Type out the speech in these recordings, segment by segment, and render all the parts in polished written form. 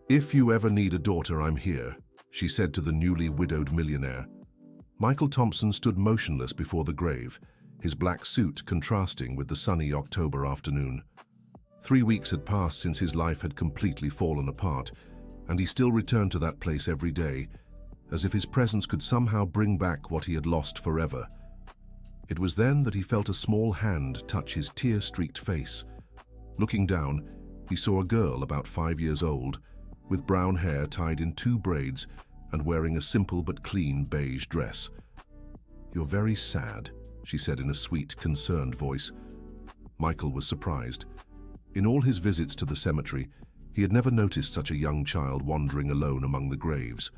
"If you ever need a daughter, I'm here," she said to the newly widowed millionaire. Michael Thompson stood motionless before the grave, his black suit contrasting with the sunny October afternoon. 3 weeks had passed since his life had completely fallen apart, and he still returned to that place every day, as if his presence could somehow bring back what he had lost forever. It was then that he felt a small hand touch his tear-streaked face. Looking down, he saw a girl about 5 years old, with brown hair tied in 2 braids and wearing a simple but clean beige dress. "You're very sad," she said in a sweet, concerned voice. Michael was surprised. In all his visits to the cemetery, he had never noticed such a young child wandering alone among the graves.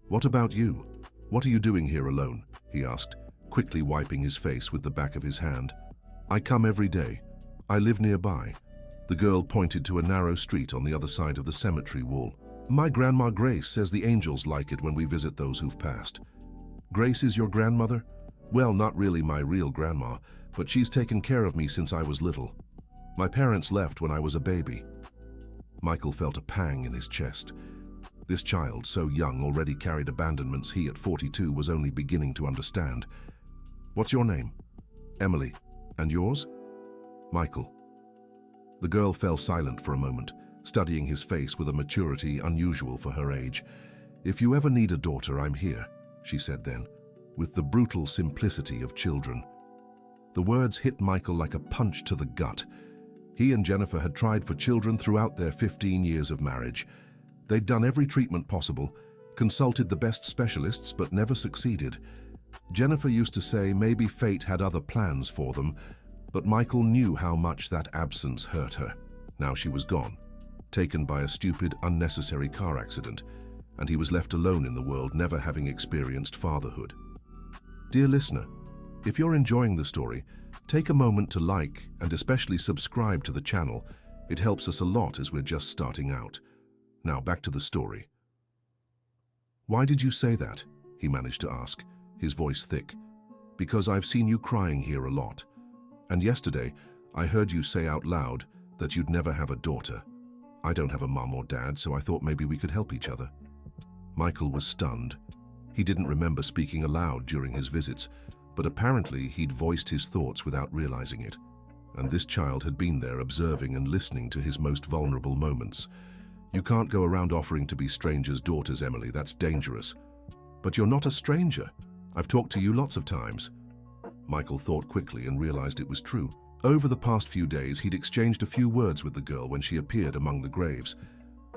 "What about you? What are you doing here alone?" he asked, quickly wiping his face with the back of his hand. "I come every day. I live nearby." The girl pointed to a narrow street on the other side of the cemetery wall. "My grandma Grace says the angels like it when we visit those who've passed." "Grace is your grandmother?" "Well, not really my real grandma, but she's taken care of me since I was little. My parents left when I was a baby." Michael felt a pang in his chest. This child, so young, already carried abandonments he at 42 was only beginning to understand. "What's your name?" "Emily. And yours?" "Michael." The girl fell silent for a moment, studying his face with a maturity unusual for her age. "If you ever need a daughter, I'm here," she said then, with the brutal simplicity of children. The words hit Michael like a punch to the gut. He and Jennifer had tried for children throughout their 15 years of marriage. They'd done every treatment possible, consulted the best specialists, but never succeeded. Jennifer used to say maybe fate had other plans for them, but Michael knew how much that absence hurt her. Now she was gone, taken by a stupid, unnecessary car accident, and he was left alone in the world, never having experienced fatherhood. Dear listener, if you're enjoying the story, take a moment to like and especially subscribe to the channel. It helps us a lot as we're just starting out. Now back to the story. "Why did you say that?" he managed to ask, his voice thick. "Because I've seen you crying here a lot. And yesterday, I heard you say out loud that you'd never have a daughter. I don't have a mum or dad, so I thought maybe we could help each other." Michael was stunned. He didn't remember speaking aloud during his visits, but apparently he'd voiced his thoughts without realizing it. And this child had been there observing and listening to his most vulnerable moments. "You can't go around offering to be strangers' daughters, Emily. That's dangerous." "But you're not a stranger. I've talked to you lots of times." Michael thought quickly and realized it was true. Over the past few days, he'd exchanged a few words with the girl when she appeared among the graves.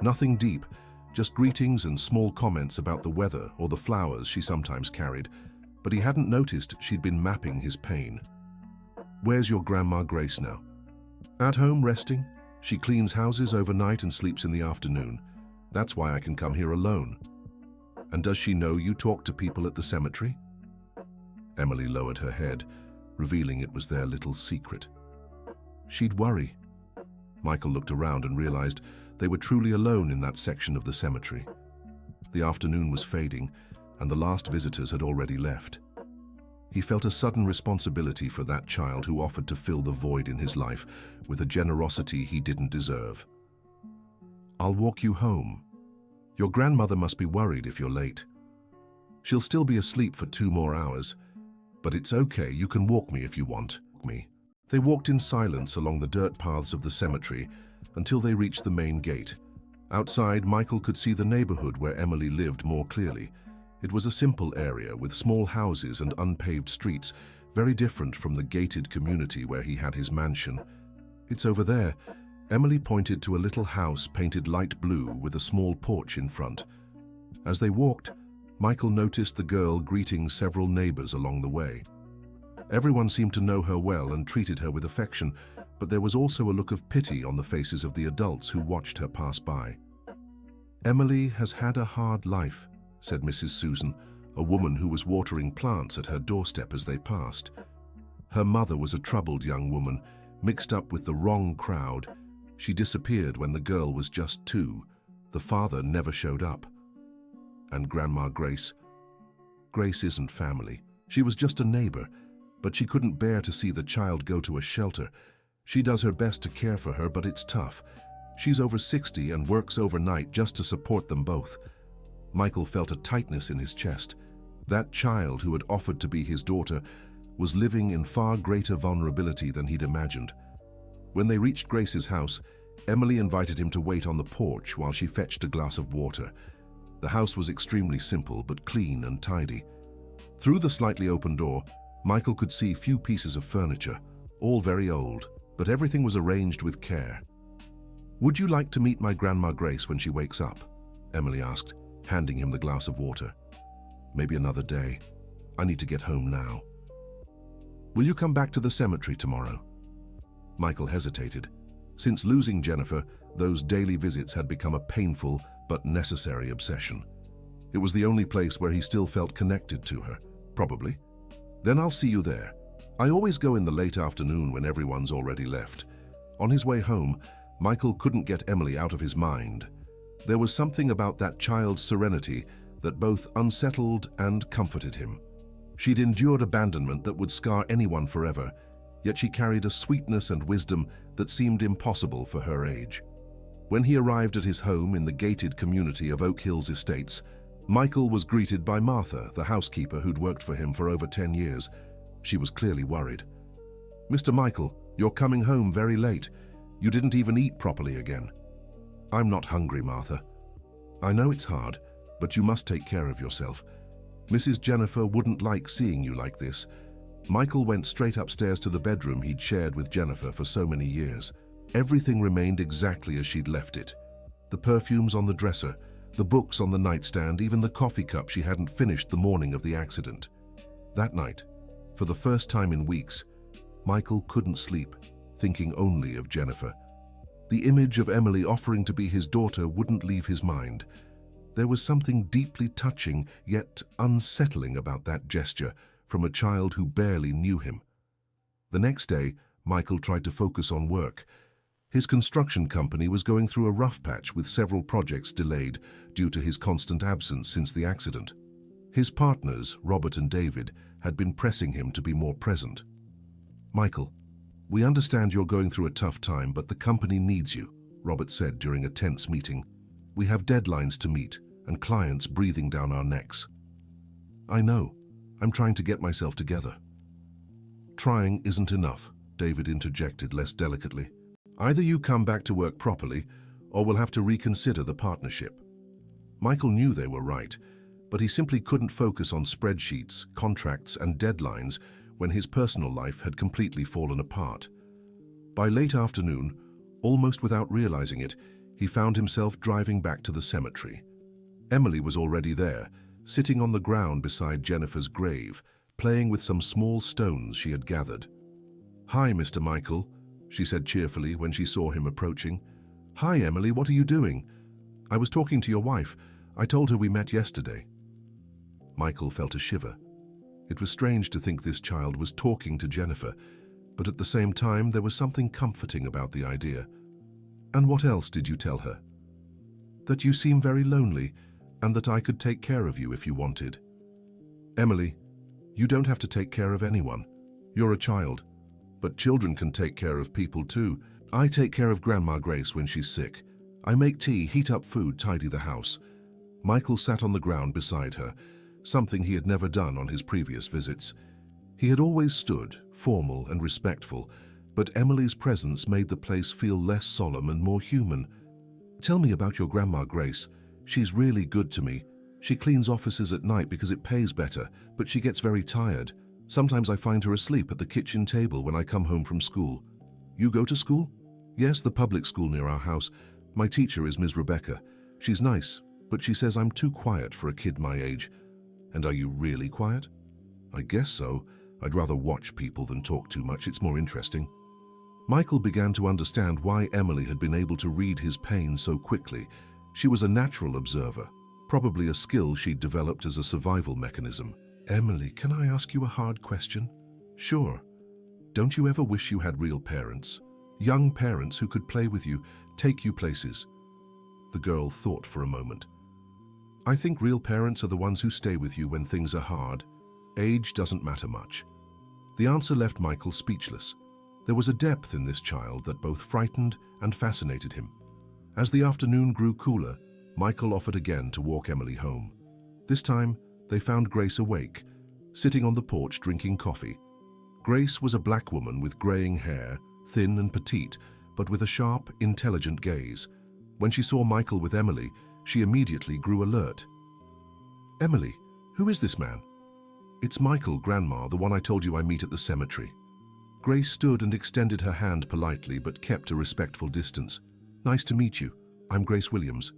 Nothing deep, just greetings and small comments about the weather or the flowers she sometimes carried, but he hadn't noticed she'd been mapping his pain. "Where's your grandma Grace now?" "At home resting. She cleans houses overnight and sleeps in the afternoon. That's why I can come here alone." "And does she know you talk to people at the cemetery?" Emily lowered her head, revealing it was their little secret. "She'd worry." Michael looked around and realized they were truly alone in that section of the cemetery. The afternoon was fading, and the last visitors had already left. He felt a sudden responsibility for that child who offered to fill the void in his life with a generosity he didn't deserve. "I'll walk you home. Your grandmother must be worried if you're late. She'll still be asleep for 2 more hours, but it's okay, you can walk me if you want me." They walked in silence along the dirt paths of the cemetery until they reached the main gate. Outside, Michael could see the neighborhood where Emily lived more clearly. It was a simple area with small houses and unpaved streets, very different from the gated community where he had his mansion. "It's over there." Emily pointed to a little house painted light blue with a small porch in front. As they walked, Michael noticed the girl greeting several neighbors along the way. Everyone seemed to know her well and treated her with affection, but there was also a look of pity on the faces of the adults who watched her pass by. "Emily has had a hard life," said Mrs. Susan, a woman who was watering plants at her doorstep as they passed. Her mother was a troubled young woman, mixed up with the wrong crowd. She disappeared when the girl was just 2. The father never showed up. And Grandma Grace? Grace isn't family. She was just a neighbor, but she couldn't bear to see the child go to a shelter. She does her best to care for her, but it's tough. She's over 60 and works overnight just to support them both. Michael felt a tightness in his chest. That child who had offered to be his daughter was living in far greater vulnerability than he'd imagined. When they reached Grace's house, Emily invited him to wait on the porch while she fetched a glass of water. The house was extremely simple but clean and tidy. Through the slightly open door, Michael could see few pieces of furniture, all very old, but everything was arranged with care. "Would you like to meet my Grandma Grace when she wakes up?" Emily asked, handing him the glass of water. "Maybe another day. I need to get home now." "Will you come back to the cemetery tomorrow?" Michael hesitated. Since losing Jennifer, those daily visits had become a painful but necessary obsession. It was the only place where he still felt connected to her. "Probably. Then I'll see you there. I always go in the late afternoon when everyone's already left." On his way home, Michael couldn't get Emily out of his mind. There was something about that child's serenity that both unsettled and comforted him. She'd endured abandonment that would scar anyone forever, yet she carried a sweetness and wisdom that seemed impossible for her age. When he arrived at his home in the gated community of Oak Hills Estates, Michael was greeted by Martha, the housekeeper who'd worked for him for over 10 years. She was clearly worried. "Mr. Michael, you're coming home very late. You didn't even eat properly again." "I'm not hungry, Martha. I know it's hard, but you must take care of yourself. Mrs. Jennifer wouldn't like seeing you like this." Michael went straight upstairs to the bedroom he'd shared with Jennifer for so many years. Everything remained exactly as she'd left it. The perfumes on the dresser, the books on the nightstand, even the coffee cup she hadn't finished the morning of the accident. That night, for the first time in weeks, Michael couldn't sleep, thinking only of Jennifer. The image of Emily offering to be his daughter wouldn't leave his mind. There was something deeply touching yet unsettling about that gesture from a child who barely knew him. The next day, Michael tried to focus on work. His construction company was going through a rough patch with several projects delayed due to his constant absence since the accident. His partners, Robert and David, had been pressing him to be more present. "Michael, we understand you're going through a tough time, but the company needs you," Robert said during a tense meeting. "We have deadlines to meet and clients breathing down our necks." "I know. I'm trying to get myself together." "Trying isn't enough," David interjected less delicately. "Either you come back to work properly, or we'll have to reconsider the partnership." Michael knew they were right, but he simply couldn't focus on spreadsheets, contracts, and deadlines when his personal life had completely fallen apart. By late afternoon, almost without realizing it, he found himself driving back to the cemetery. Emily was already there, sitting on the ground beside Jennifer's grave, playing with some small stones she had gathered. "Hi, Mr. Michael," she said cheerfully when she saw him approaching. "Hi, Emily, what are you doing?" "I was talking to your wife. I told her we met yesterday." Michael felt a shiver. It was strange to think this child was talking to Jennifer, but at the same time there was something comforting about the idea. "And what else did you tell her?" "That you seem very lonely, and that I could take care of you if you wanted." "Emily, you don't have to take care of anyone. You're a child. But children can take care of people too. I take care of Grandma Grace when she's sick. I make tea, heat up food, tidy the house." Michael sat on the ground beside her, something he had never done on his previous visits. He had always stood, formal and respectful, but Emily's presence made the place feel less solemn and more human. "Tell me about your Grandma Grace. She's really good to me. She cleans offices at night because it pays better, but she gets very tired. Sometimes I find her asleep at the kitchen table when I come home from school." "You go to school?" "Yes, the public school near our house. My teacher is Ms. Rebecca. She's nice, but she says I'm too quiet for a kid my age." "And are you really quiet?" "I guess so. I'd rather watch people than talk too much. It's more interesting." Michael began to understand why Emily had been able to read his pain so quickly. She was a natural observer, probably a skill she'd developed as a survival mechanism. "Emily, can I ask you a hard question?" "Sure. Don't you ever wish you had real parents? Young parents who could play with you, take you places?" The girl thought for a moment. "I think real parents are the ones who stay with you when things are hard. Age doesn't matter much." The answer left Michael speechless. There was a depth in this child that both frightened and fascinated him. As the afternoon grew cooler, Michael offered again to walk Emily home. This time, they found Grace awake, sitting on the porch drinking coffee. Grace was a black woman with graying hair, thin and petite, but with a sharp, intelligent gaze. When she saw Michael with Emily, she immediately grew alert. "Emily, who is this man?" "It's Michael, Grandma, the one I told you I meet at the cemetery." Grace stood and extended her hand politely but kept a respectful distance. "Nice to meet you. I'm Grace Williams."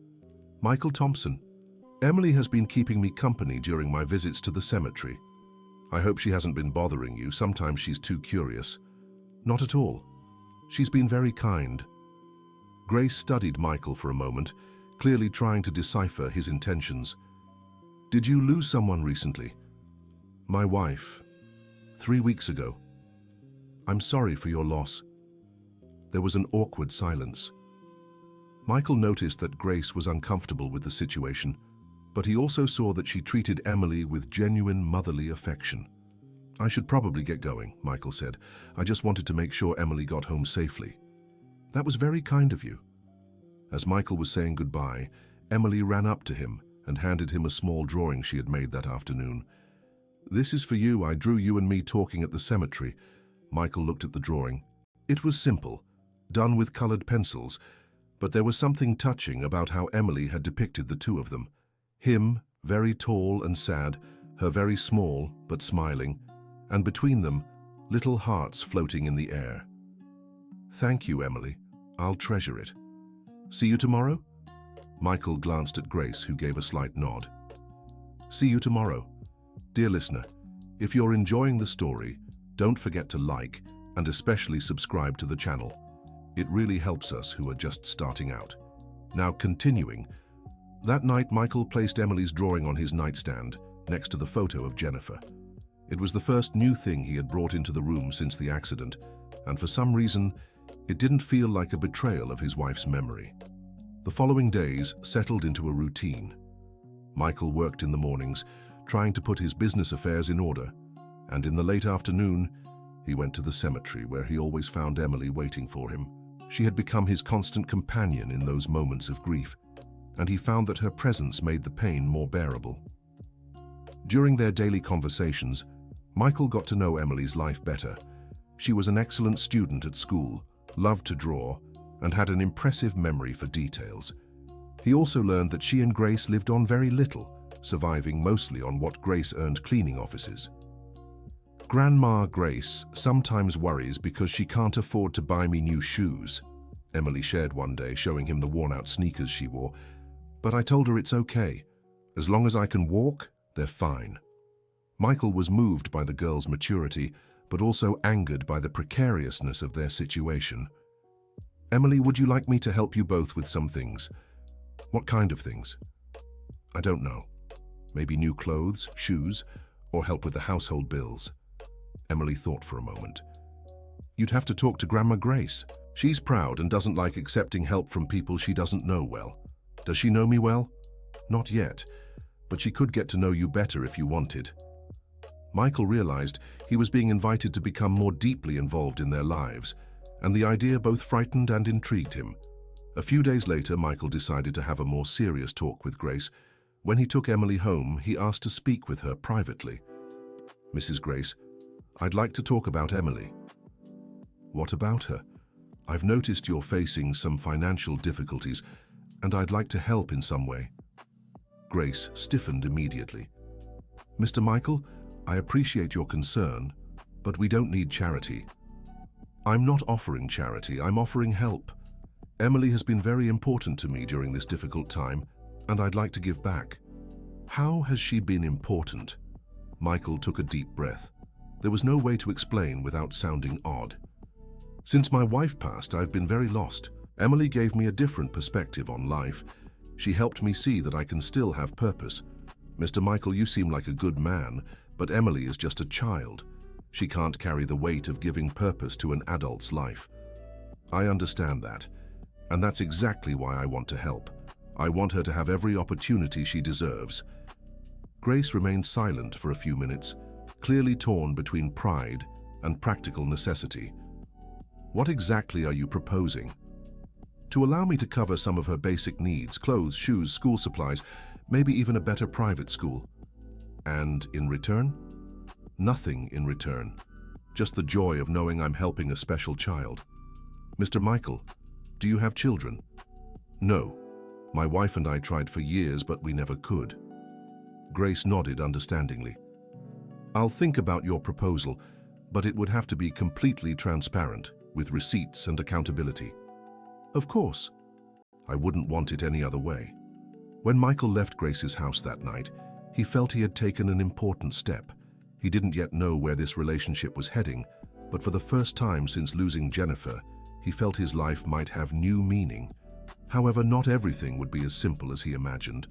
"Michael Thompson. Emily has been keeping me company during my visits to the cemetery. I hope she hasn't been bothering you. Sometimes she's too curious." "Not at all. She's been very kind." Grace studied Michael for a moment, clearly trying to decipher his intentions. "Did you lose someone recently?" "My wife. 3 weeks ago." "I'm sorry for your loss." There was an awkward silence. Michael noticed that Grace was uncomfortable with the situation, but he also saw that she treated Emily with genuine motherly affection. "I should probably get going," Michael said. "I just wanted to make sure Emily got home safely." "That was very kind of you." As Michael was saying goodbye, Emily ran up to him and handed him a small drawing she had made that afternoon. "This is for you. I drew you and me talking at the cemetery." Michael looked at the drawing. It was simple, done with colored pencils, but there was something touching about how Emily had depicted the two of them. Him, very tall and sad, her very small but smiling, and between them, little hearts floating in the air. "Thank you, Emily. I'll treasure it. See you tomorrow?" Michael glanced at Grace, who gave a slight nod. "See you tomorrow." Dear listener, if you're enjoying the story, don't forget to like and especially subscribe to the channel. It really helps us who are just starting out. Now continuing, that night Michael placed Emily's drawing on his nightstand next to the photo of Jennifer. It was the first new thing he had brought into the room since the accident, and for some reason, it didn't feel like a betrayal of his wife's memory. The following days settled into a routine. Michael worked in the mornings, trying to put his business affairs in order, and in the late afternoon, he went to the cemetery where he always found Emily waiting for him. She had become his constant companion in those moments of grief, and he found that her presence made the pain more bearable. During their daily conversations, Michael got to know Emily's life better. She was an excellent student at school, loved to draw, and had an impressive memory for details. He also learned that she and Grace lived on very little, surviving mostly on what Grace earned cleaning offices. "Grandma Grace sometimes worries because she can't afford to buy me new shoes," Emily shared one day, showing him the worn-out sneakers she wore. "But I told her it's okay. As long as I can walk, they're fine." Michael was moved by the girl's maturity, but also angered by the precariousness of their situation. "Emily, would you like me to help you both with some things?" "What kind of things?" "I don't know. Maybe new clothes, shoes, or help with the household bills." Emily thought for a moment. "You'd have to talk to Grandma Grace. She's proud and doesn't like accepting help from people she doesn't know well. Does she know me well?" "Not yet, but she could get to know you better if you wanted." Michael realized he was being invited to become more deeply involved in their lives, and the idea both frightened and intrigued him. A few days later, Michael decided to have a more serious talk with Grace. When he took Emily home, he asked to speak with her privately. "Mrs. Grace, I'd like to talk about Emily." "What about her?" "I've noticed you're facing some financial difficulties, and I'd like to help in some way." Grace stiffened immediately. "Mr. Michael, I appreciate your concern, but we don't need charity." "I'm not offering charity, I'm offering help. Emily has been very important to me during this difficult time, and I'd like to give back." "How has she been important?" Michael took a deep breath. There was no way to explain without sounding odd. "Since my wife passed, I've been very lost. Emily gave me a different perspective on life. She helped me see that I can still have purpose. Mr. Michael, you seem like a good man, but Emily is just a child. She can't carry the weight of giving purpose to an adult's life." "I understand that, and that's exactly why I want to help. I want her to have every opportunity she deserves." Grace remained silent for a few minutes, clearly torn between pride and practical necessity. "What exactly are you proposing?" to allow me to cover some of her basic needs, clothes, shoes, school supplies, maybe even a better private school. And in return? Nothing in return. Just the joy of knowing I'm helping a special child. Mr. Michael, do you have children? No. My wife and I tried for years, but we never could. Grace nodded understandingly. I'll think about your proposal, but it would have to be completely transparent, with receipts and accountability. Of course. I wouldn't want it any other way. When Michael left Grace's house that night, he felt he had taken an important step. He didn't yet know where this relationship was heading, but for the first time since losing Jennifer, he felt his life might have new meaning. However, not everything would be as simple as he imagined.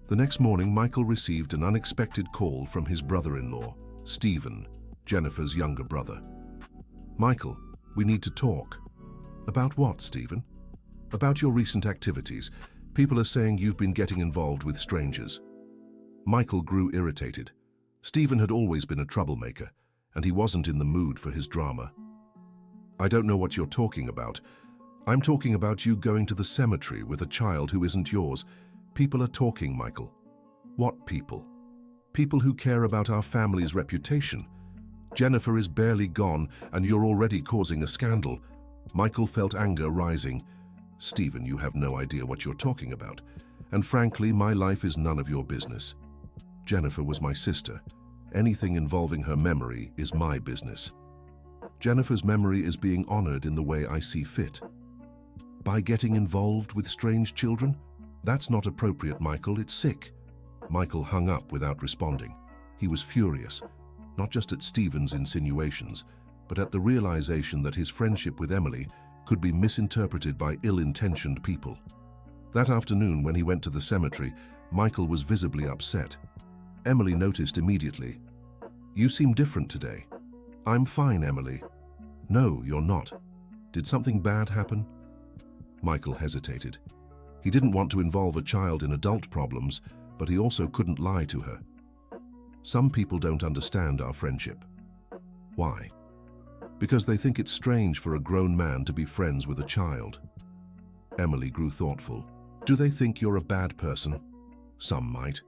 The next morning, Michael received an unexpected call from his brother-in-law, Stephen, Jennifer's younger brother. Michael, we need to talk. About what, Stephen? About your recent activities. People are saying you've been getting involved with strangers. Michael grew irritated. Stephen had always been a troublemaker, and he wasn't in the mood for his drama. I don't know what you're talking about. I'm talking about you going to the cemetery with a child who isn't yours. People are talking, Michael. What people? People who care about our family's reputation. Jennifer is barely gone, and you're already causing a scandal. Michael felt anger rising. Stephen, you have no idea what you're talking about. And frankly, my life is none of your business. Jennifer was my sister. Anything involving her memory is my business. Jennifer's memory is being honored in the way I see fit. By getting involved with strange children? That's not appropriate, Michael. It's sick. Michael hung up without responding. He was furious, not just at Stephen's insinuations, but at the realization that his friendship with Emily could be misinterpreted by ill-intentioned people. That afternoon, when he went to the cemetery, Michael was visibly upset. Emily noticed immediately. You seem different today. I'm fine, Emily. No, you're not. Did something bad happen? Michael hesitated. He didn't want to involve a child in adult problems, but he also couldn't lie to her. Some people don't understand our friendship. Why? Because they think it's strange for a grown man to be friends with a child. Emily grew thoughtful. Do they think you're a bad person? Some might.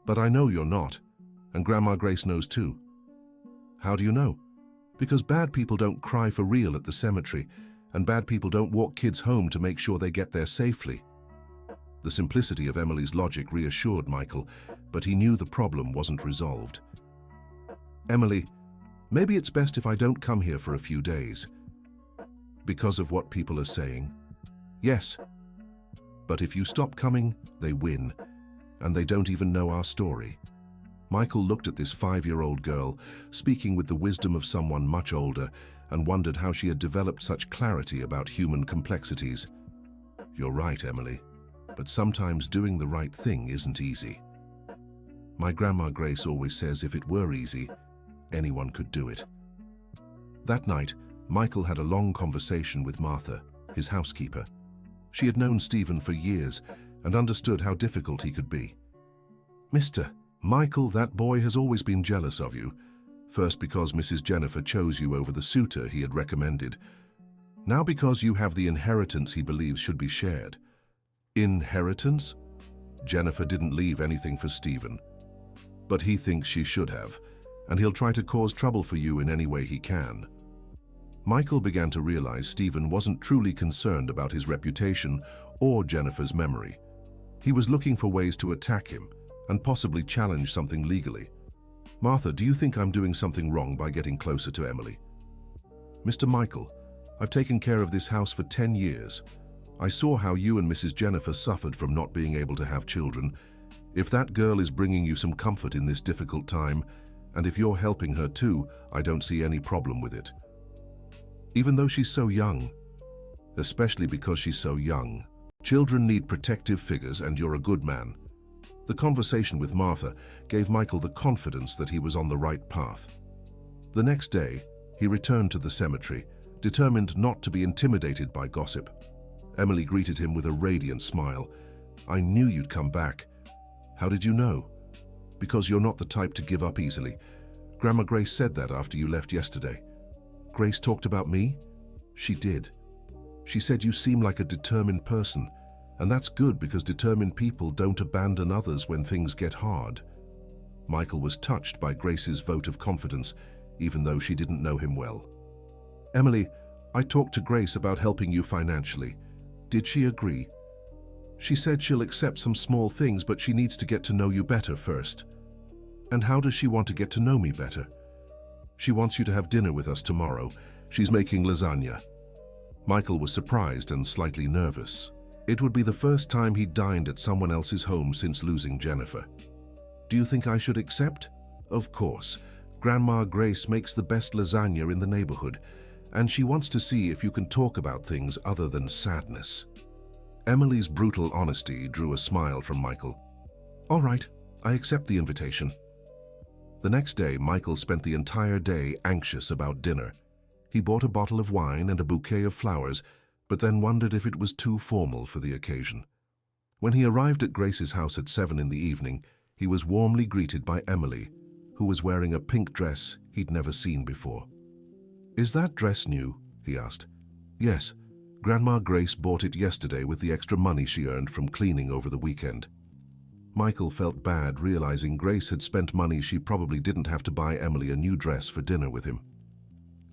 But I know you're not, and Grandma Grace knows too. How do you know? Because bad people don't cry for real at the cemetery, and bad people don't walk kids home to make sure they get there safely. The simplicity of Emily's logic reassured Michael, but he knew the problem wasn't resolved. Emily, maybe it's best if I don't come here for a few days. Because of what people are saying? Yes. But if you stop coming, they win, and they don't even know our story. Michael looked at this 5-year-old girl, speaking with the wisdom of someone much older, and wondered how she had developed such clarity about human complexities. You're right, Emily, but sometimes doing the right thing isn't easy. My Grandma Grace always says if it were easy, anyone could do it. That night, Michael had a long conversation with Martha, his housekeeper. She had known Stephen for years and understood how difficult he could be. Mr. Michael, that boy has always been jealous of you. First because Mrs. Jennifer chose you over the suitor he had recommended. Now because you have the inheritance he believes should be shared. Inheritance? Jennifer didn't leave anything for Stephen. But he thinks she should have, and he'll try to cause trouble for you in any way he can. Michael began to realize Stephen wasn't truly concerned about his reputation or Jennifer's memory. He was looking for ways to attack him and possibly challenge something legally. Martha, do you think I'm doing something wrong by getting closer to Emily? Mr. Michael, I've taken care of this house for 10 years. I saw how you and Mrs. Jennifer suffered from not being able to have children. If that girl is bringing you some comfort in this difficult time, and if you're helping her too, I don't see any problem with it. Even though she's so young, especially because she's so young, children need protective figures, and you're a good man. The conversation with Martha gave Michael the confidence that he was on the right path. The next day, he returned to the cemetery, determined not to be intimidated by gossip. Emily greeted him with a radiant smile. I knew you'd come back. How did you know? Because you're not the type to give up easily. Grandma Grace said that after you left yesterday. Grace talked about me? She did. She said you seem like a determined person, and that's good because determined people don't abandon others when things get hard. Michael was touched by Grace's vote of confidence, even though she didn't know him well. Emily, I talked to Grace about helping you financially. Did she agree? She said she'll accept some small things, but she needs to get to know you better first. And how does she want to get to know me better? She wants you to have dinner with us tomorrow. She's making lasagna. Michael was surprised and slightly nervous. It would be the first time he'd dined at someone else's home since losing Jennifer. Do you think I should accept? Of course. Grandma Grace makes the best lasagna in the neighborhood, and she wants to see if you can talk about things other than sadness. Emily's brutal honesty drew a smile from Michael. All right, I accept the invitation. The next day, Michael spent the entire day anxious about dinner. He bought a bottle of wine and a bouquet of flowers, but then wondered if it was too formal for the occasion. When he arrived at Grace's house at 7 in the evening, he was warmly greeted by Emily, who was wearing a pink dress he'd never seen before. Is that dress new? He asked. Yes. Grandma Grace bought it yesterday with the extra money she earned from cleaning over the weekend. Michael felt bad realizing Grace had spent money she probably didn't have to buy Emily a new dress for dinner with him.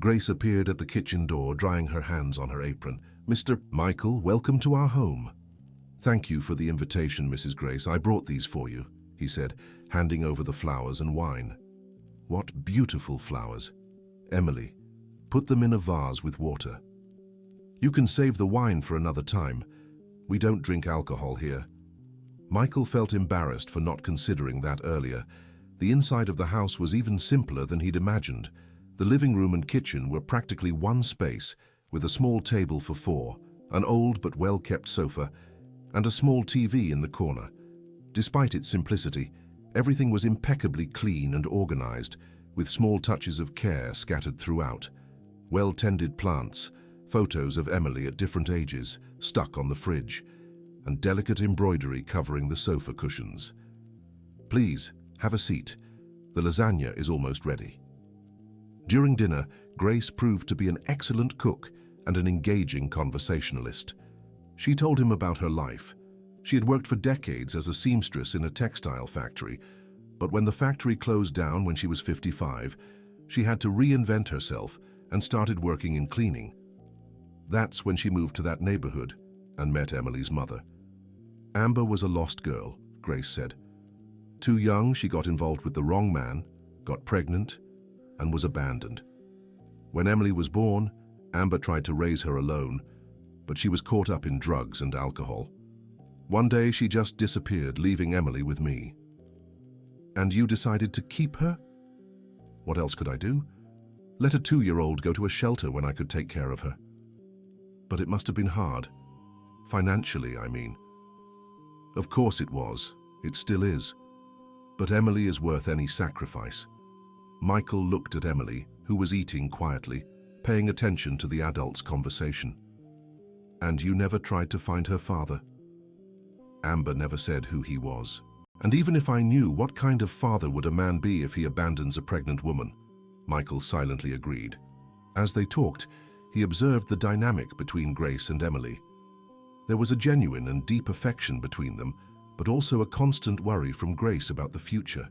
Grace appeared at the kitchen door, drying her hands on her apron. Mr. Michael, welcome to our home. Thank you for the invitation, Mrs. Grace. I brought these for you, he said, handing over the flowers and wine. What beautiful flowers. Emily, put them in a vase with water. You can save the wine for another time. We don't drink alcohol here. Michael felt embarrassed for not considering that earlier. The inside of the house was even simpler than he'd imagined. The living room and kitchen were practically one space, with a small table for 4, an old but well-kept sofa, and a small TV in the corner. Despite its simplicity, everything was impeccably clean and organized, with small touches of care scattered throughout. Well-tended plants, photos of Emily at different ages stuck on the fridge, and delicate embroidery covering the sofa cushions. Please, have a seat. The lasagna is almost ready. During dinner, Grace proved to be an excellent cook and an engaging conversationalist. She told him about her life. She had worked for decades as a seamstress in a textile factory, but when the factory closed down when she was 55, she had to reinvent herself and started working in cleaning. That's when she moved to that neighborhood and met Emily's mother. Amber was a lost girl, Grace said. Too young, she got involved with the wrong man, got pregnant, and was abandoned. When Emily was born, Amber tried to raise her alone, but she was caught up in drugs and alcohol. One day, she just disappeared, leaving Emily with me. And you decided to keep her? What else could I do? Let a 2-year-old go to a shelter when I could take care of her. But it must have been hard. Financially, I mean. Of course it was. It still is. But Emily is worth any sacrifice. Michael looked at Emily, who was eating quietly, paying attention to the adults' conversation. And you never tried to find her father? Amber never said who he was. And even if I knew, what kind of father would a man be if he abandons a pregnant woman? Michael silently agreed. As they talked, he observed the dynamic between Grace and Emily. There was a genuine and deep affection between them, but also a constant worry from Grace about the future.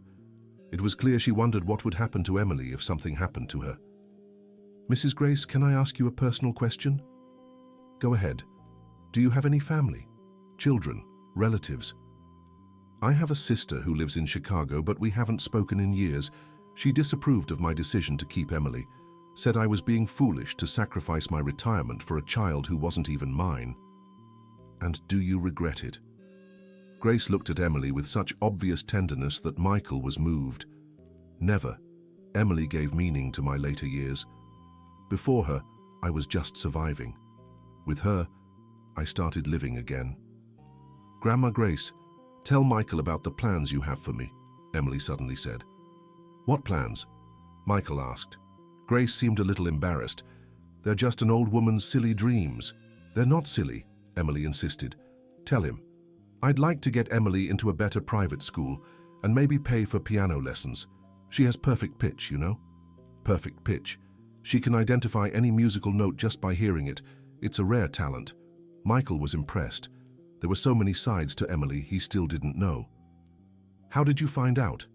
It was clear she wondered what would happen to Emily if something happened to her. Mrs. Grace, can I ask you a personal question? Go ahead. Do you have any family? Children? Relatives? I have a sister who lives in Chicago, but we haven't spoken in years. She disapproved of my decision to keep Emily, said I was being foolish to sacrifice my retirement for a child who wasn't even mine. And do you regret it? Grace looked at Emily with such obvious tenderness that Michael was moved. Never. Emily gave meaning to my later years. Before her, I was just surviving. With her, I started living again. Grandma Grace, tell Michael about the plans you have for me, Emily suddenly said. What plans? Michael asked. Grace seemed a little embarrassed. They're just an old woman's silly dreams. They're not silly, Emily insisted. Tell him. I'd like to get Emily into a better private school and maybe pay for piano lessons. She has perfect pitch, you know. Perfect pitch. She can identify any musical note just by hearing it. It's a rare talent. Michael was impressed. There were so many sides to Emily he still didn't know. How did you find out?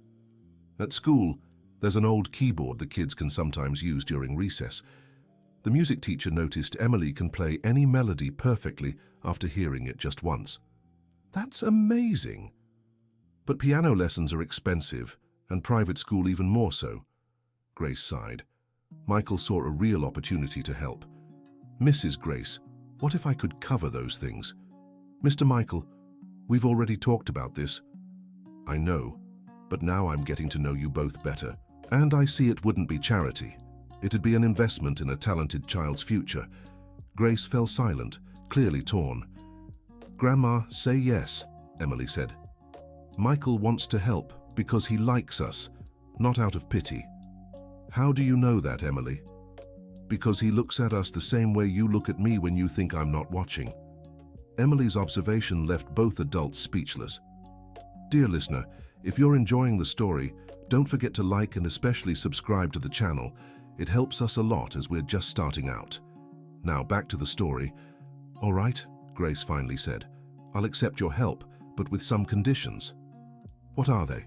At school, there's an old keyboard the kids can sometimes use during recess. The music teacher noticed Emily can play any melody perfectly after hearing it just once. That's amazing. But piano lessons are expensive, and private school even more so. Grace sighed. Michael saw a real opportunity to help. Mrs. Grace, what if I could cover those things? Mr. Michael, we've already talked about this. I know, but now I'm getting to know you both better. And I see it wouldn't be charity. It'd be an investment in a talented child's future. Grace fell silent, clearly torn. Grandma, say yes, Emily said. Michael wants to help because he likes us, not out of pity. How do you know that, Emily? Because he looks at us the same way you look at me when you think I'm not watching. Emily's observation left both adults speechless. Dear listener, if you're enjoying the story, don't forget to like and especially subscribe to the channel. It helps us a lot as we're just starting out. Now back to the story. All right, Grace finally said. I'll accept your help, but with some conditions. What are they?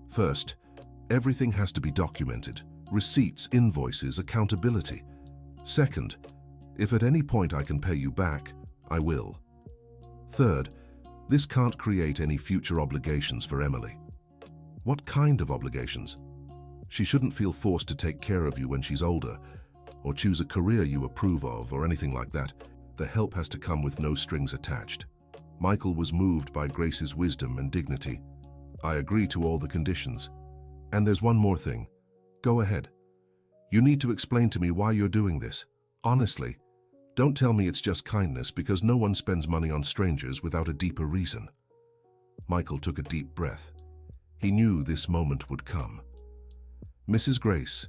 First, everything has to be documented. Receipts, invoices, accountability. Second, if at any point I can pay you back, I will. Third, this can't create any future obligations for Emily. What kind of obligations? She shouldn't feel forced to take care of you when she's older, or choose a career you approve of, or anything like that. The help has to come with no strings attached. Michael was moved by Grace's wisdom and dignity. I agree to all the conditions. And there's one more thing. Go ahead. You need to explain to me why you're doing this. Honestly. Don't tell me it's just kindness, because no one spends money on strangers without a deeper reason. Michael took a deep breath. He knew this moment would come. Mrs. Grace,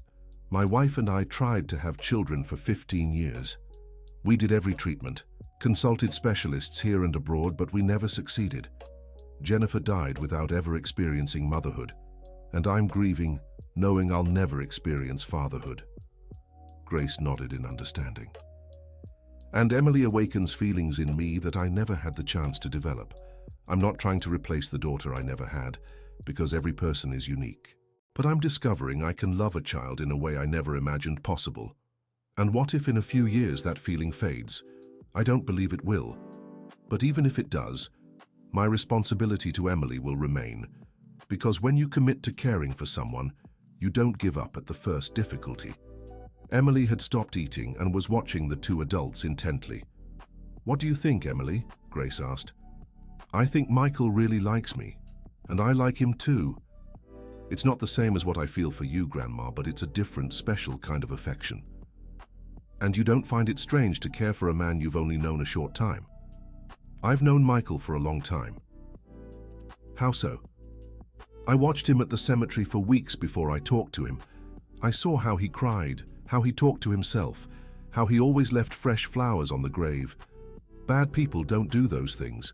my wife and I tried to have children for 15 years. We did every treatment, consulted specialists here and abroad, but we never succeeded. Jennifer died without ever experiencing motherhood, and I'm grieving, knowing I'll never experience fatherhood. Grace nodded in understanding. And Emily awakens feelings in me that I never had the chance to develop. I'm not trying to replace the daughter I never had, because every person is unique. But I'm discovering I can love a child in a way I never imagined possible. And what if in a few years that feeling fades? I don't believe it will. But even if it does, my responsibility to Emily will remain. Because when you commit to caring for someone, you don't give up at the first difficulty. Emily had stopped eating and was watching the two adults intently. What do you think, Emily? Grace asked. I think Michael really likes me, and I like him too. It's not the same as what I feel for you, Grandma, but it's a different, special kind of affection. And you don't find it strange to care for a man you've only known a short time? I've known Michael for a long time. How so? I watched him at the cemetery for weeks before I talked to him. I saw how he cried, how he talked to himself, how he always left fresh flowers on the grave. Bad people don't do those things.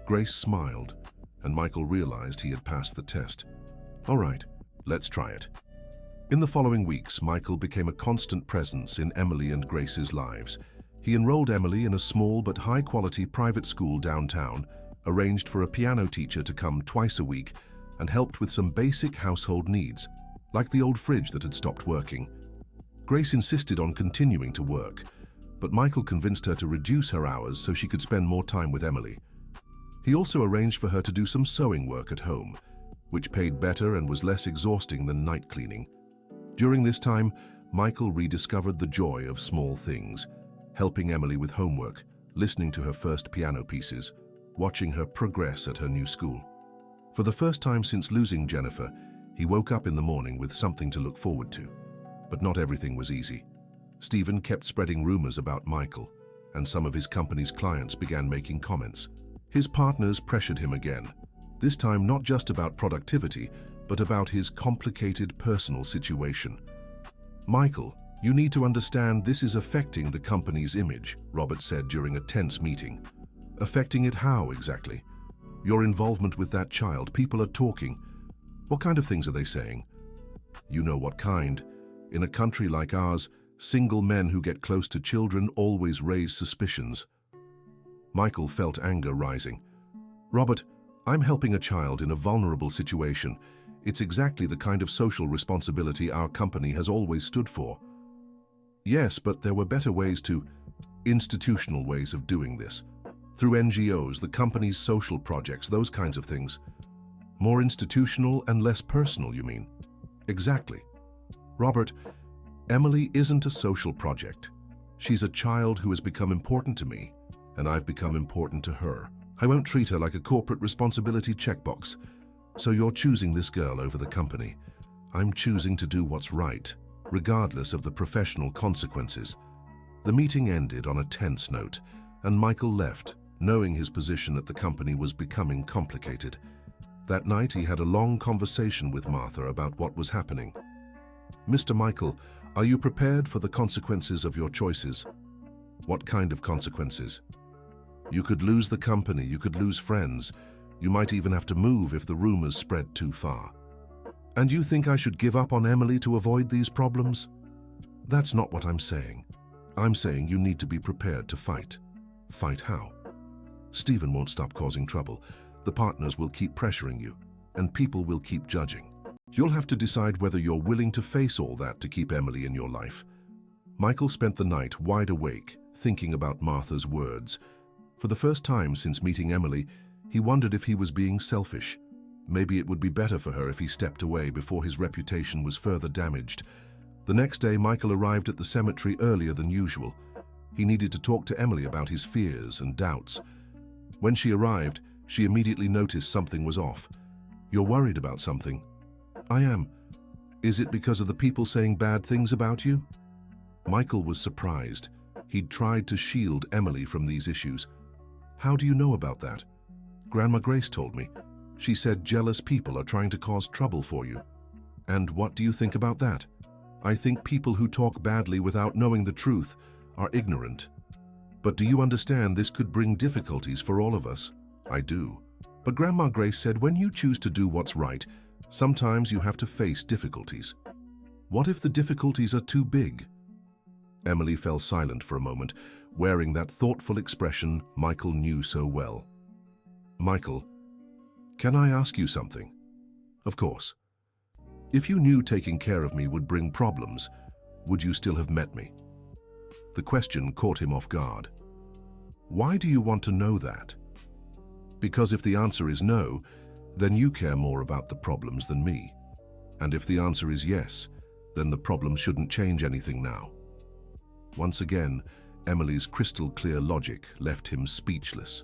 Grace smiled, and Michael realized he had passed the test. All right, let's try it. In the following weeks, Michael became a constant presence in Emily and Grace's lives. He enrolled Emily in a small but high-quality private school downtown, arranged for a piano teacher to come twice a week, and helped with some basic household needs, like the old fridge that had stopped working. Grace insisted on continuing to work, but Michael convinced her to reduce her hours so she could spend more time with Emily. He also arranged for her to do some sewing work at home, which paid better and was less exhausting than night cleaning. During this time, Michael rediscovered the joy of small things, helping Emily with homework, listening to her first piano pieces, watching her progress at her new school. For the first time since losing Jennifer, he woke up in the morning with something to look forward to. But not everything was easy. Stephen kept spreading rumors about Michael, and some of his company's clients began making comments. His partners pressured him again, this time not just about productivity, but about his complicated personal situation. Michael, you need to understand this is affecting the company's image, Robert said during a tense meeting. Affecting it how exactly? Your involvement with that child, people are talking. What kind of things are they saying? You know what kind. In a country like ours, Single men who get close to children always raise suspicions. Michael felt anger rising. Robert, I'm helping a child in a vulnerable situation. It's exactly the kind of social responsibility our company has always stood for. Yes, but there were better ways to, institutional ways of doing this. Through NGOs, the company's social projects, those kinds of things. More institutional and less personal, you mean? Exactly. Robert, Emily isn't a social project. She's a child who has become important to me, and I've become important to her. I won't treat her like a corporate responsibility checkbox. So you're choosing this girl over the company. I'm choosing to do what's right, regardless of the professional consequences. The meeting ended on a tense note, and Michael left, knowing his position at the company was becoming complicated. That night, he had a long conversation with Martha about what was happening. Mr. Michael, are you prepared for the consequences of your choices? What kind of consequences? You could lose the company, you could lose friends. You might even have to move if the rumors spread too far. And you think I should give up on Emily to avoid these problems? That's not what I'm saying. I'm saying you need to be prepared to fight. Fight how? Stephen won't stop causing trouble. The partners will keep pressuring you, and people will keep judging. You'll have to decide whether you're willing to face all that to keep Emily in your life. Michael spent the night wide awake, thinking about Martha's words. For the first time since meeting Emily, he wondered if he was being selfish. Maybe it would be better for her if he stepped away before his reputation was further damaged. The next day, Michael arrived at the cemetery earlier than usual. He needed to talk to Emily about his fears and doubts. When she arrived, she immediately noticed something was off. You're worried about something? I am. Is it because of the people saying bad things about you? Michael was surprised. He'd tried to shield Emily from these issues. How do you know about that? Grandma Grace told me. She said jealous people are trying to cause trouble for you. And what do you think about that? I think people who talk badly without knowing the truth are ignorant. But do you understand this could bring difficulties for all of us? I do. But Grandma Grace said when you choose to do what's right, sometimes you have to face difficulties. What if the difficulties are too big? Emily fell silent for a moment, wearing that thoughtful expression Michael knew so well. Michael, can I ask you something? Of course. If you knew taking care of me would bring problems, would you still have met me? The question caught him off guard. Why do you want to know that? Because if the answer is no, then you care more about the problems than me. And if the answer is yes, then the problem shouldn't change anything now. Once again, Emily's crystal-clear logic left him speechless.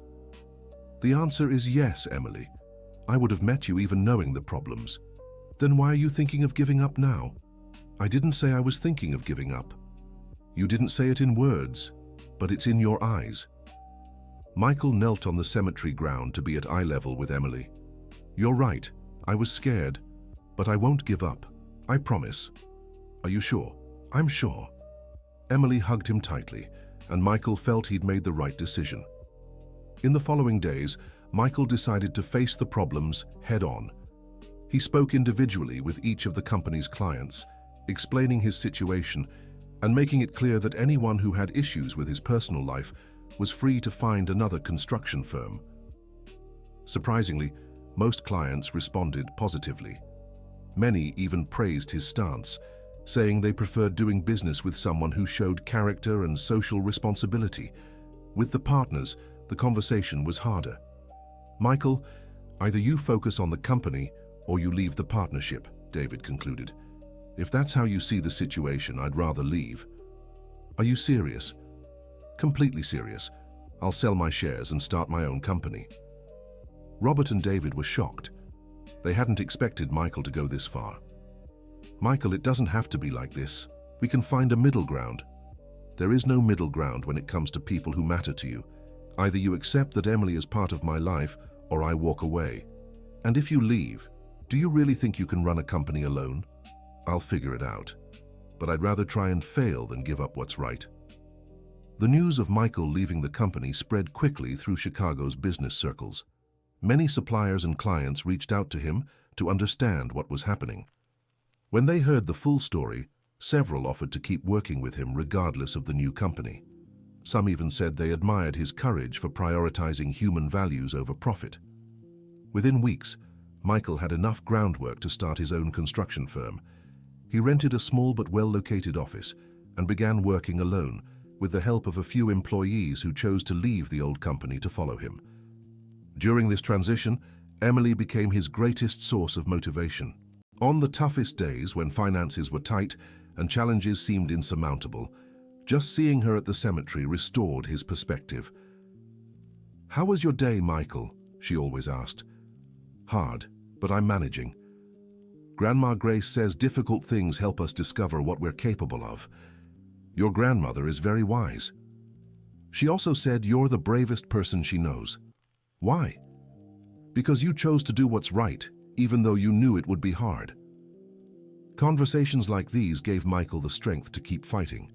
The answer is yes, Emily. I would have met you even knowing the problems. Then why are you thinking of giving up now? I didn't say I was thinking of giving up. You didn't say it in words, but it's in your eyes. Michael knelt on the cemetery ground to be at eye level with Emily. You're right, I was scared, but I won't give up. I promise. Are you sure? I'm sure. Emily hugged him tightly, and Michael felt he'd made the right decision. In the following days, Michael decided to face the problems head-on. He spoke individually with each of the company's clients, explaining his situation and making it clear that anyone who had issues with his personal life was free to find another construction firm. Surprisingly, most clients responded positively. Many even praised his stance, saying they preferred doing business with someone who showed character and social responsibility. With the partners, the conversation was harder. Michael, either you focus on the company or you leave the partnership, David concluded. If that's how you see the situation, I'd rather leave. Are you serious? Completely serious. I'll sell my shares and start my own company. Robert and David were shocked. They hadn't expected Michael to go this far. Michael, it doesn't have to be like this. We can find a middle ground. There is no middle ground when it comes to people who matter to you. Either you accept that Emily is part of my life, or I walk away. And if you leave, do you really think you can run a company alone? I'll figure it out. But I'd rather try and fail than give up what's right. The news of Michael leaving the company spread quickly through Chicago's business circles. Many suppliers and clients reached out to him to understand what was happening. When they heard the full story, Several offered to keep working with him regardless of the new company. Some even said they admired his courage for prioritizing human values over profit. Within weeks, Michael had enough groundwork to start his own construction firm. He rented a small but well-located office and began working alone, with the help of a few employees who chose to leave the old company to follow him. During this transition, Emily became his greatest source of motivation. On the toughest days, when finances were tight and challenges seemed insurmountable, just seeing her at the cemetery restored his perspective. "How was your day, Michael?" she always asked. "Hard, but I'm managing. Grandma Grace says difficult things help us discover what we're capable of. Your grandmother is very wise. She also said you're the bravest person she knows. Why? Because you chose to do what's right, even though you knew it would be hard." Conversations like these gave Michael the strength to keep fighting.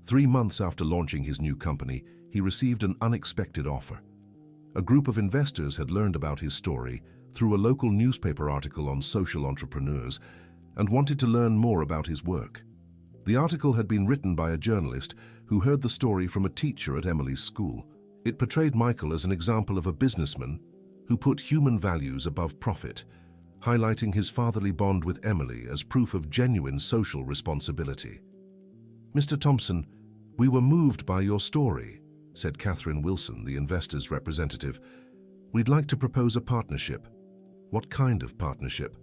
3 months after launching his new company, he received an unexpected offer. A group of investors had learned about his story through a local newspaper article on social entrepreneurs and wanted to learn more about his work. The article had been written by a journalist who heard the story from a teacher at Emily's school. It portrayed Michael as an example of a businessman who put human values above profit, highlighting his fatherly bond with Emily as proof of genuine social responsibility. "Mr. Thompson, we were moved by your story," said Catherine Wilson, the investor's representative. "We'd like to propose a partnership." "What kind of partnership?"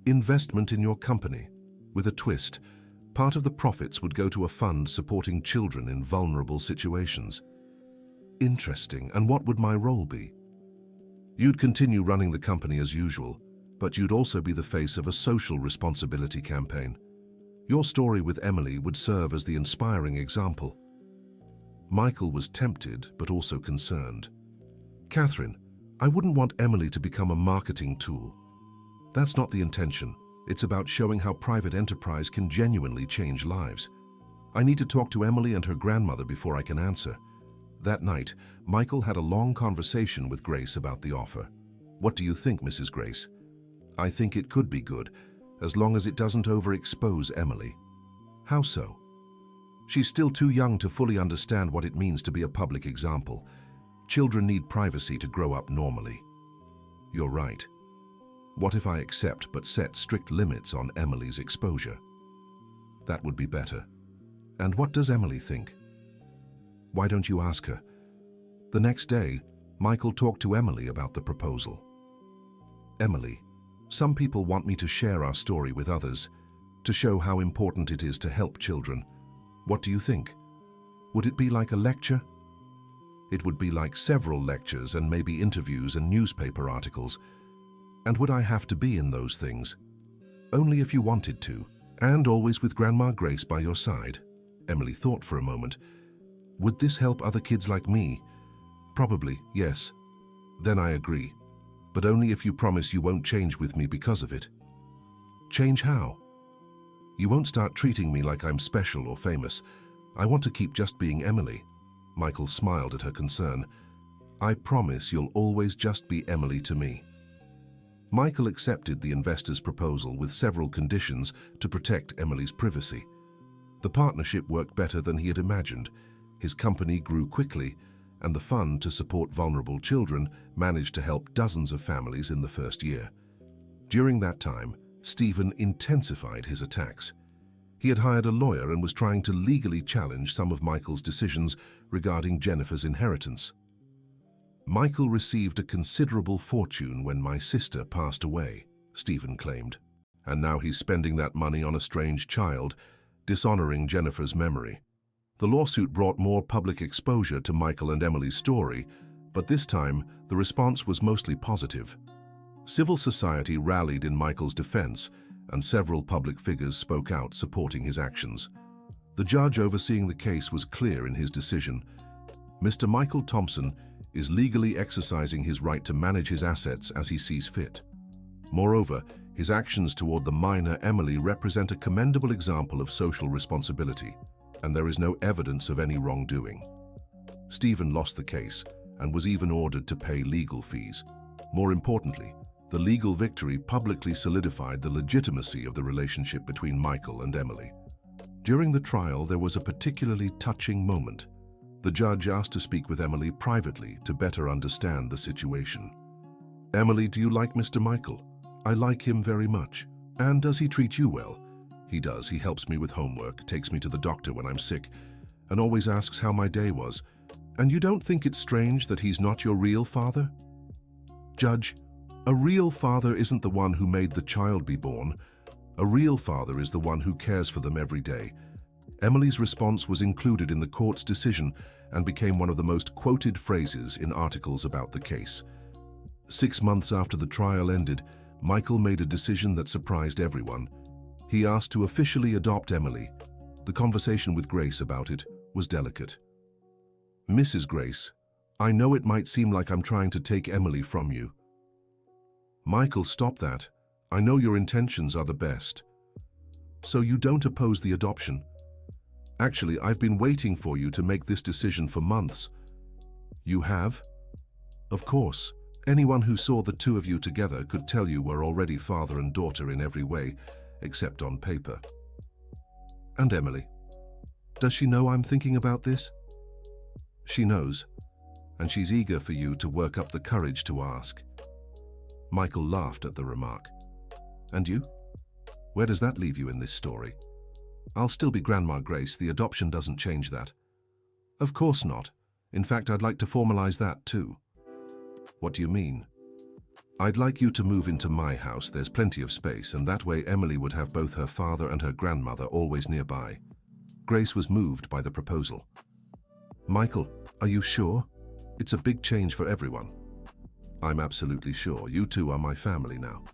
"Investment in your company, with a twist. Part of the profits would go to a fund supporting children in vulnerable situations." "Interesting. And what would my role be?" "You'd continue running the company as usual, but you'd also be the face of a social responsibility campaign. Your story with Emily would serve as the inspiring example." Michael was tempted, but also concerned. "Catherine, I wouldn't want Emily to become a marketing tool. That's not the intention. It's about showing how private enterprise can genuinely change lives. I need to talk to Emily and her grandmother before I can answer." That night, Michael had a long conversation with Grace about the offer. "What do you think, Mrs. Grace?" "I think it could be good, as long as it doesn't overexpose Emily." "How so?" "She's still too young to fully understand what it means to be a public example. Children need privacy to grow up normally." "You're right. What if I accept but set strict limits on Emily's exposure?" "That would be better. And what does Emily think?" "Why don't you ask her?" The next day, Michael talked to Emily about the proposal. "Emily, some people want me to share our story with others, to show how important it is to help children. What do you think? Would it be like a lecture?" "It would be like several lectures and maybe interviews and newspaper articles. And would I have to be in those things?" "Only if you wanted to, and always with Grandma Grace by your side." Emily thought for a moment. "Would this help other kids like me?" "Probably, yes." "Then I agree. But only if you promise you won't change with me because of it." "Change how?" "You won't start treating me like I'm special or famous. I want to keep just being Emily." Michael smiled at her concern. "I promise you'll always just be Emily to me." Michael accepted the investor's proposal with several conditions to protect Emily's privacy. The partnership worked better than he had imagined. His company grew quickly, and the fund to support vulnerable children managed to help dozens of families in the first year. During that time, Stephen intensified his attacks. He had hired a lawyer and was trying to legally challenge some of Michael's decisions regarding Jennifer's inheritance. "Michael received a considerable fortune when my sister passed away," Stephen claimed, "and now he's spending that money on a strange child, dishonoring Jennifer's memory." The lawsuit brought more public exposure to Michael and Emily's story, but this time the response was mostly positive. Civil society rallied in Michael's defense, and several public figures spoke out supporting his actions. The judge overseeing the case was clear in his decision. Mr. Michael Thompson is legally exercising his right to manage his assets as he sees fit. Moreover, his actions toward the minor Emily represent a commendable example of social responsibility, and there is no evidence of any wrongdoing. Stephen lost the case and was even ordered to pay legal fees. More importantly, the legal victory publicly solidified the legitimacy of the relationship between Michael and Emily. During the trial, there was a particularly touching moment. The judge asked to speak with Emily privately to better understand the situation. "Emily, do you like Mr. Michael?" "I like him very much." "And does he treat you well?" "He does. He helps me with homework, takes me to the doctor when I'm sick, and always asks how my day was." "And you don't think it's strange that he's not your real father?" "Judge, a real father isn't the one who made the child be born. A real father is the one who cares for them every day." Emily's response was included in the court's decision and became one of the most quoted phrases in articles about the case. 6 months after the trial ended, Michael made a decision that surprised everyone. He asked to officially adopt Emily. The conversation with Grace about it was delicate. "Mrs. Grace, I know it might seem like I'm trying to take Emily from you." "Michael, stop that. I know your intentions are the best." "So you don't oppose the adoption?" "Actually, I've been waiting for you to make this decision for months." "You have?" "Of course. Anyone who saw the two of you together could tell you we're already father and daughter in every way, except on paper." "And Emily? Does she know I'm thinking about this?" "She knows, and she's eager for you to work up the courage to ask." Michael laughed at the remark. "And you? Where does that leave you in this story?" "I'll still be Grandma Grace. The adoption doesn't change that." "Of course not. In fact, I'd like to formalize that too." "What do you mean?" "I'd like you to move into my house. There's plenty of space, and that way Emily would have both her father and her grandmother always nearby." Grace was moved by the proposal. "Michael, are you sure? It's a big change for everyone." "I'm absolutely sure. You two are my family now."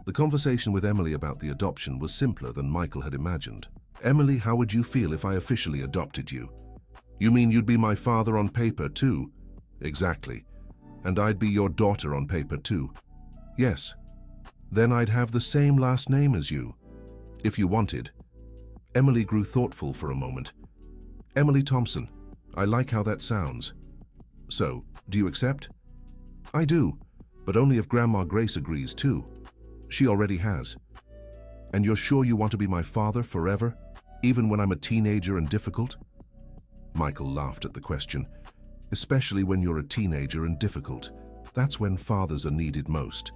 The conversation with Emily about the adoption was simpler than Michael had imagined. "Emily, how would you feel if I officially adopted you?" "You mean you'd be my father on paper too?" "Exactly. And I'd be your daughter on paper too?" "Yes." "Then I'd have the same last name as you, if you wanted." Emily grew thoughtful for a moment. "Emily Thompson, I like how that sounds. So, do you accept?" "I do, but only if Grandma Grace agrees too. She already has." "And you're sure you want to be my father forever, even when I'm a teenager and difficult?" Michael laughed at the question. "Especially when you're a teenager and difficult. That's when fathers are needed most."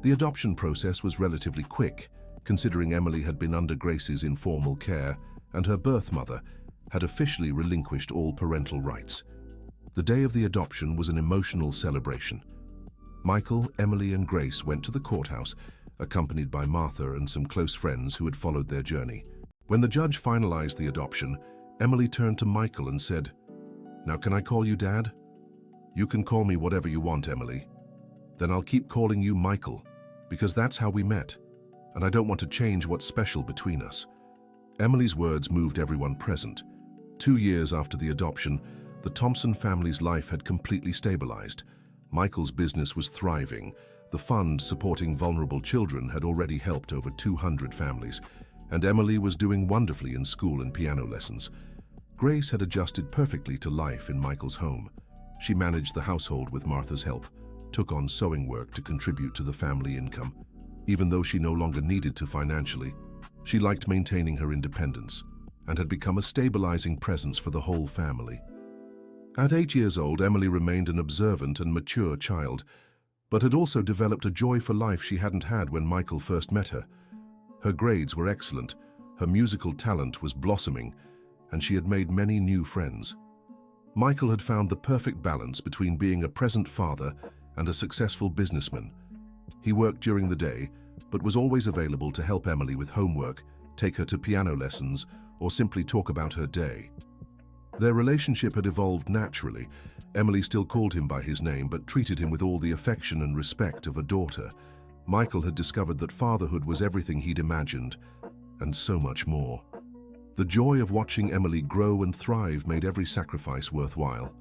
The adoption process was relatively quick, considering Emily had been under Grace's informal care and her birth mother had officially relinquished all parental rights. The day of the adoption was an emotional celebration. Michael, Emily, and Grace went to the courthouse, accompanied by Martha and some close friends who had followed their journey. When the judge finalized the adoption, Emily turned to Michael and said, "Now can I call you Dad?" "You can call me whatever you want, Emily." "Then I'll keep calling you Michael, because that's how we met, and I don't want to change what's special between us." Emily's words moved everyone present. 2 years after the adoption, the Thompson family's life had completely stabilized. Michael's business was thriving. The fund supporting vulnerable children had already helped over 200 families, and Emily was doing wonderfully in school and piano lessons. Grace had adjusted perfectly to life in Michael's home. She managed the household with Martha's help, took on sewing work to contribute to the family income. Even though she no longer needed to financially, she liked maintaining her independence and had become a stabilizing presence for the whole family. At 8 years old, Emily remained an observant and mature child, but had also developed a joy for life she hadn't had when Michael first met her. Her grades were excellent, her musical talent was blossoming, and she had made many new friends. Michael had found the perfect balance between being a present father and a successful businessman. He worked during the day, but was always available to help Emily with homework, take her to piano lessons, or simply talk about her day. Their relationship had evolved naturally. Emily still called him by his name, but treated him with all the affection and respect of a daughter. Michael had discovered that fatherhood was everything he'd imagined, and so much more. The joy of watching Emily grow and thrive made every sacrifice worthwhile.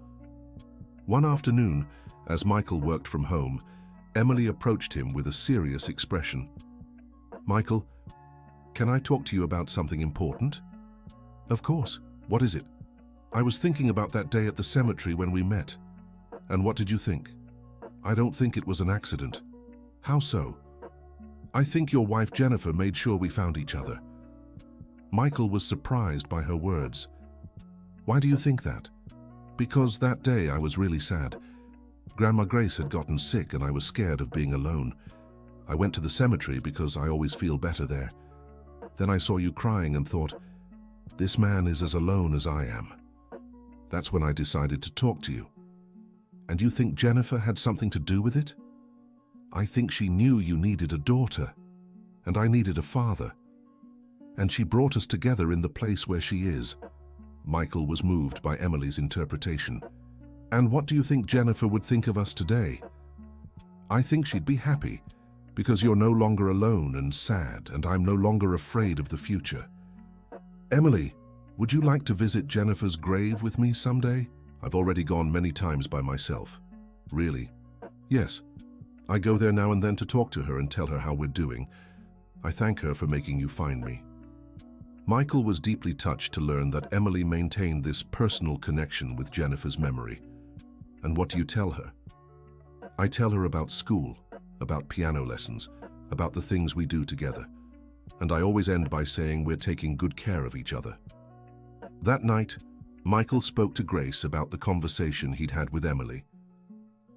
One afternoon, as Michael worked from home, Emily approached him with a serious expression. "Michael, can I talk to you about something important?" "Of course. What is it?" "I was thinking about that day at the cemetery when we met." "And what did you think?" "I don't think it was an accident." "How so?" "I think your wife Jennifer made sure we found each other." Michael was surprised by her words. Why do you think that? Because that day I was really sad. Grandma Grace had gotten sick and I was scared of being alone. I went to the cemetery because I always feel better there. Then I saw you crying and thought, this man is as alone as I am. That's when I decided to talk to you. And you think Jennifer had something to do with it? I think she knew you needed a daughter, and I needed a father. And she brought us together in the place where she is. Michael was moved by Emily's interpretation. And what do you think Jennifer would think of us today? I think she'd be happy, because you're no longer alone and sad, and I'm no longer afraid of the future. Emily, would you like to visit Jennifer's grave with me someday? I've already gone many times by myself. Really? Yes. I go there now and then to talk to her and tell her how we're doing. I thank her for making you find me. Michael was deeply touched to learn that Emily maintained this personal connection with Jennifer's memory. And what do you tell her? I tell her about school, about piano lessons, about the things we do together. And I always end by saying we're taking good care of each other. That night, Michael spoke to Grace about the conversation he'd had with Emily.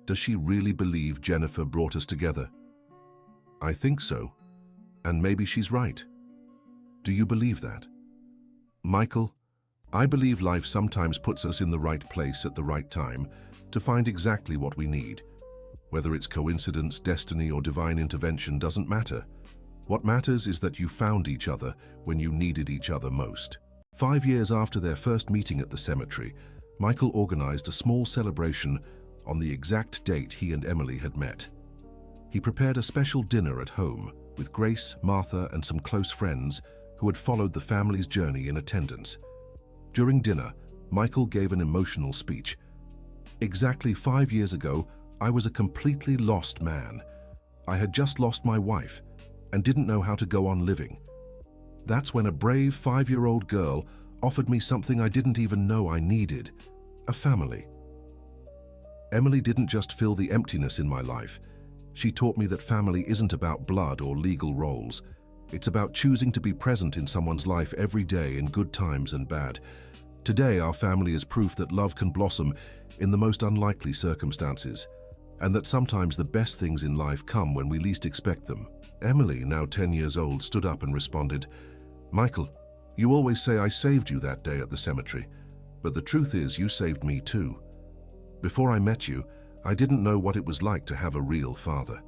Does she really believe Jennifer brought us together? I think so, and maybe she's right. Do you believe that? Michael, I believe life sometimes puts us in the right place at the right time to find exactly what we need. Whether it's coincidence, destiny, or divine intervention doesn't matter. What matters is that you found each other when you needed each other most. 5 years after their first meeting at the cemetery, Michael organized a small celebration on the exact date he and Emily had met. He prepared a special dinner at home with Grace, Martha, and some close friends who had followed the family's journey in attendance. During dinner, Michael gave an emotional speech. Exactly 5 years ago, I was a completely lost man. I had just lost my wife and didn't know how to go on living. That's when a brave 5-year-old girl offered me something I didn't even know I needed, a family. Emily didn't just fill the emptiness in my life. She taught me that family isn't about blood or legal roles. It's about choosing to be present in someone's life every day in good times and bad. Today, our family is proof that love can blossom in the most unlikely circumstances, and that sometimes the best things in life come when we least expect them. Emily, now 10 years old, stood up and responded, Michael, you always say I saved you that day at the cemetery, but the truth is you saved me too. Before I met you, I didn't know what it was like to have a real father.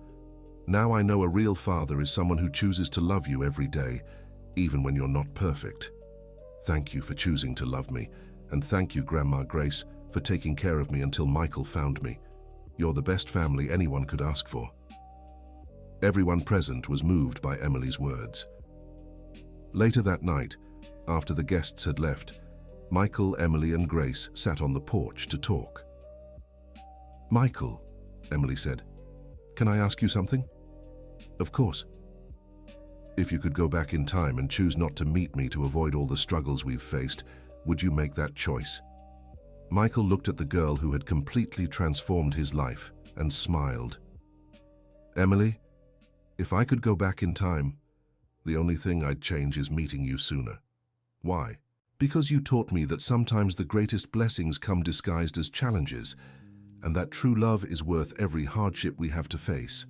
Now I know a real father is someone who chooses to love you every day, even when you're not perfect. Thank you for choosing to love me, and thank you, Grandma Grace, for taking care of me until Michael found me. You're the best family anyone could ask for. Everyone present was moved by Emily's words. Later that night, after the guests had left, Michael, Emily, and Grace sat on the porch to talk. Michael, Emily said, can I ask you something? Of course. If you could go back in time and choose not to meet me to avoid all the struggles we've faced, would you make that choice? Michael looked at the girl who had completely transformed his life and smiled. Emily, if I could go back in time, the only thing I'd change is meeting you sooner. Why? Because you taught me that sometimes the greatest blessings come disguised as challenges, and that true love is worth every hardship we have to face.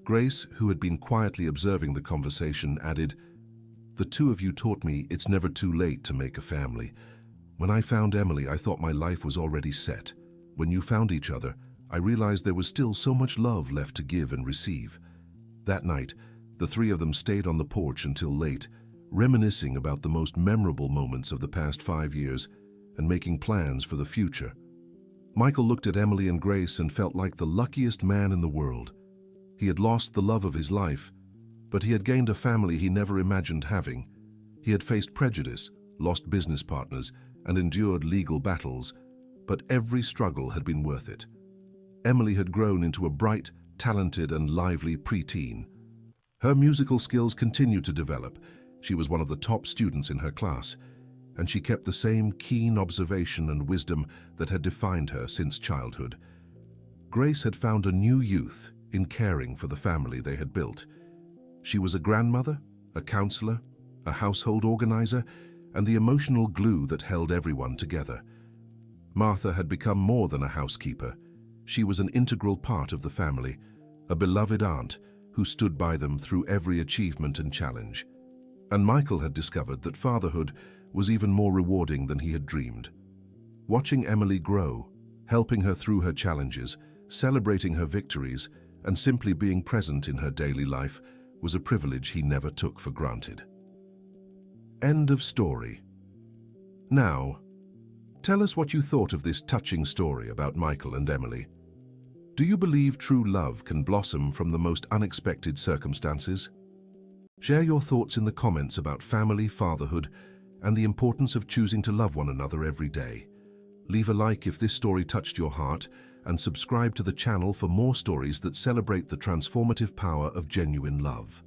Grace, who had been quietly observing the conversation, added, the two of you taught me it's never too late to make a family. When I found Emily, I thought my life was already set. When you found each other, I realized there was still so much love left to give and receive. That night, the three of them stayed on the porch until late, reminiscing about the most memorable moments of the past 5 years and making plans for the future. Michael looked at Emily and Grace and felt like the luckiest man in the world. He had lost the love of his life, but he had gained a family he never imagined having. He had faced prejudice, lost business partners, and endured legal battles, but every struggle had been worth it. Emily had grown into a bright, talented, and lively preteen. Her musical skills continued to develop. She was one of the top students in her class, and she kept the same keen observation and wisdom that had defined her since childhood. Grace had found a new youth in caring for the family they had built. She was a grandmother, a counselor, a household organizer, and the emotional glue that held everyone together. Martha had become more than a housekeeper. She was an integral part of the family, a beloved aunt who stood by them through every achievement and challenge. And Michael had discovered that fatherhood was even more rewarding than he had dreamed. Watching Emily grow, helping her through her challenges, celebrating her victories, and simply being present in her daily life was a privilege he never took for granted. End of story. Now, tell us what you thought of this touching story about Michael and Emily. Do you believe true love can blossom from the most unexpected circumstances? Share your thoughts in the comments about family, fatherhood, and the importance of choosing to love one another every day. Leave a like if this story touched your heart, and subscribe to the channel for more stories that celebrate the transformative power of genuine love.